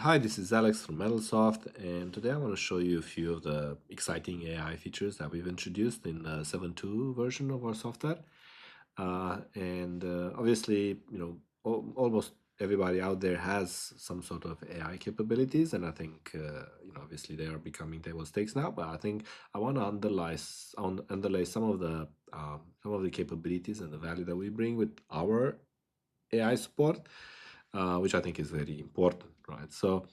Hi, this is Alex from MetalSoft, and today I want to show you a few of the exciting AI features that we've introduced in the 7.2 version of our software. And obviously, almost everybody out there has some sort of AI capabilities, and I think, obviously they are becoming table stakes now. But I think I want to underlay some of the capabilities and the value that we bring with our AI support, which I think is very important, right? So,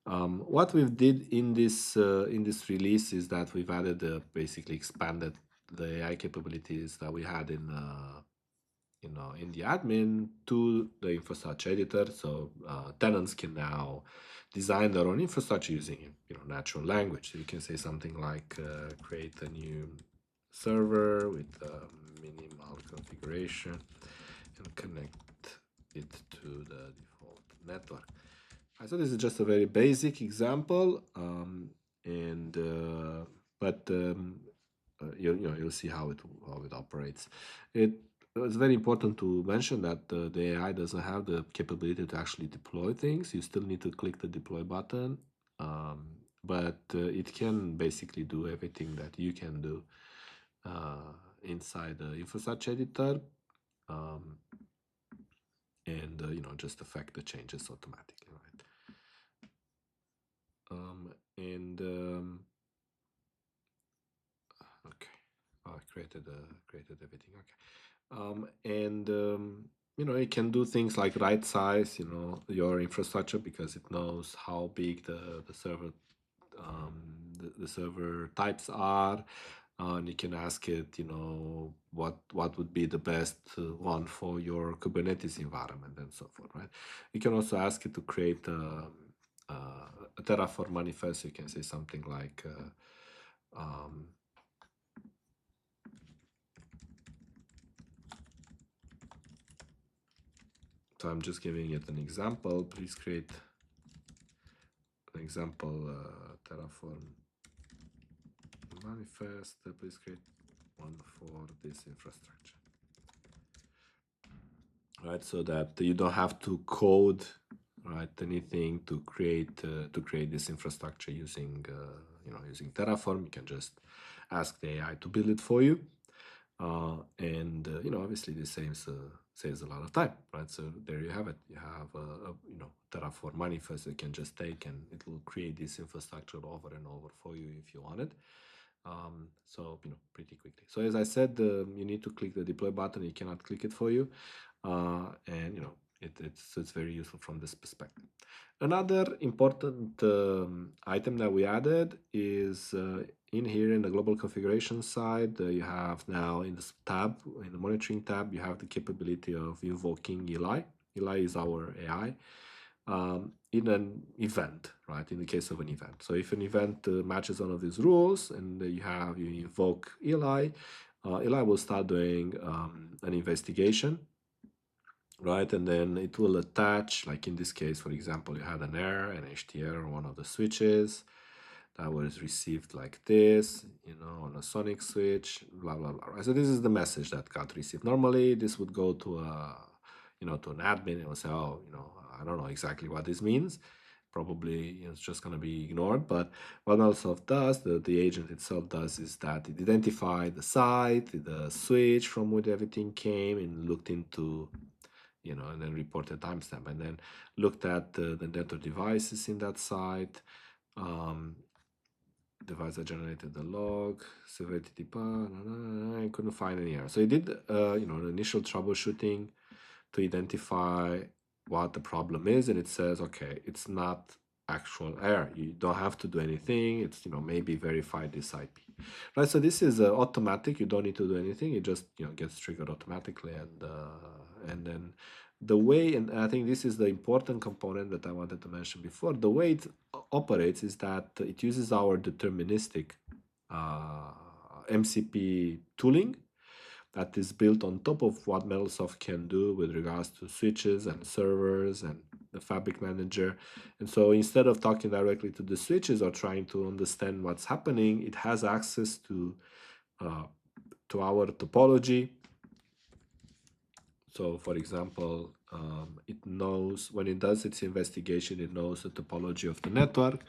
what we've did in this release is that we've added basically expanded the AI capabilities that we had in the admin to the infrastructure editor. So tenants can now design their own infrastructure using natural language. So you can say something like create a new server with minimal configuration and connect it to the default network. So this is just a very basic example, and but you'll see how it operates. It's very important to mention that the AI doesn't have the capability to actually deploy things. You still need to click the deploy button, but it can basically do everything that you can do inside the infrastructure editor. Um, and just affect the changes automatically, right? And okay, I created everything. Okay, and it can do things like right size, your infrastructure, because it knows how big the server the server types are. And you can ask it, what would be the best one for your Kubernetes environment and so forth, right? You can also ask it to create a Terraform manifest. You can say something like, so I'm just giving it an example. Please create an example Terraform manifest. Please create one for this infrastructure, right? So that you don't have to code, right, anything to create this infrastructure using using Terraform. You can just ask the AI to build it for you, and obviously this saves a lot of time, right? So there you have it. You have a Terraform manifest you can just take, and it will create this infrastructure over and over for you if you want it. So pretty quickly. So as I said, you need to click the deploy button. You cannot click it for you, and it's very useful from this perspective. Another important item that we added is in here in the global configuration side. You have now in this tab, in the monitoring tab, you have the capability of invoking Eli. Eli is our AI in an event, right? In the case of an event. So if an event matches one of these rules and you invoke Eli, Eli will start doing an investigation, right? And then it will attach, like in this case, for example, you had an error, an HT error on one of the switches that was received like this, on a Sonic switch, blah, blah, blah, right? So this is the message that got received. Normally, this would go to to an admin and will say, oh, I don't know exactly what this means. Probably it's just going to be ignored. But what MetalSoft does, the agent itself does, is that it identified the site, the switch from which everything came, and looked into and then reported timestamp, and then looked at the network devices in that site, device that generated the log, severity path, I couldn't find any error. So it did, an initial troubleshooting to identify what the problem is, and it says, okay, it's not actual error. You don't have to do anything. It's, maybe verify this IP. Right, so this is automatic. You don't need to do anything. It just, gets triggered automatically, and then the way, and I think this is the important component that I wanted to mention before, the way it operates is that it uses our deterministic uh, MCP tooling that is built on top of what MetalSoft can do with regards to switches and servers and the fabric manager. And so instead of talking directly to the switches or trying to understand what's happening, it has access uh, to our topology. So for example, It knows when it does its investigation, it knows the topology of the network.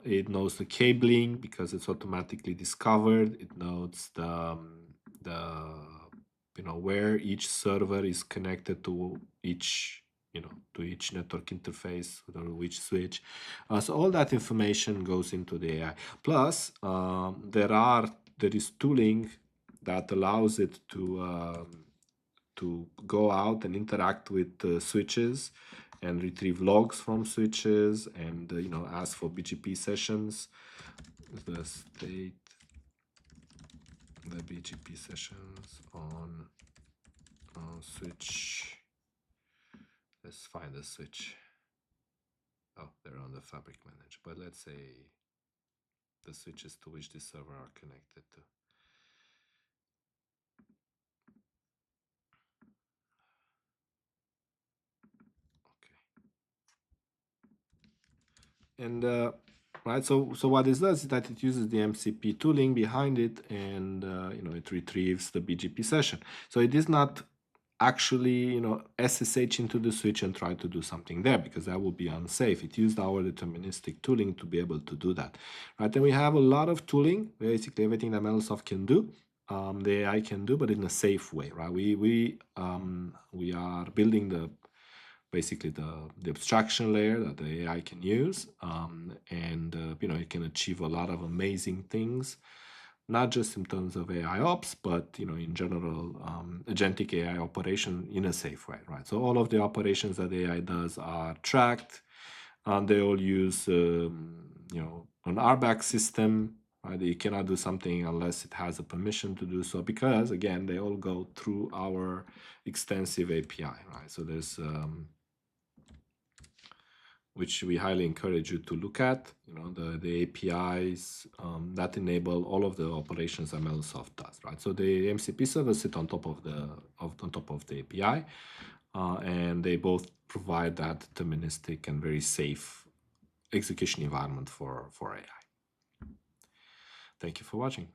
It knows the cabling because it's automatically discovered. It knows the where each server is connected to each to each network interface or which switch. So all that information goes into the AI. Plus, there is tooling that allows it to go out and interact with switches and retrieve logs from switches and ask for BGP sessions. The state the BGP sessions on switch. Let's find the switch. Oh, they're on the fabric manager, but let's say the switches to which this server are connected to. Okay. And right, so what this does is that it uses the MCP tooling behind it, and it retrieves the BGP session. So it is not actually SSH into the switch and try to do something there, because that would be unsafe. It used our deterministic tooling to be able to do that, right? And we have a lot of tooling, basically everything that MetalSoft can do, the AI can do, but in a safe way, right? We are building basically the abstraction layer that the AI can use, and it can achieve a lot of amazing things, not just in terms of AI ops, but in general, agentic AI operation in a safe way, right? So all of the operations that AI does are tracked, and they all use an RBAC system. Right? You cannot do something unless it has a permission to do so, because again, they all go through our extensive API, right? So there's which we highly encourage you to look at, the APIs that enable all of the operations that MetalSoft does, right? So the MCP servers sit on top of the API, and they both provide that deterministic and very safe execution environment for AI. Thank you for watching.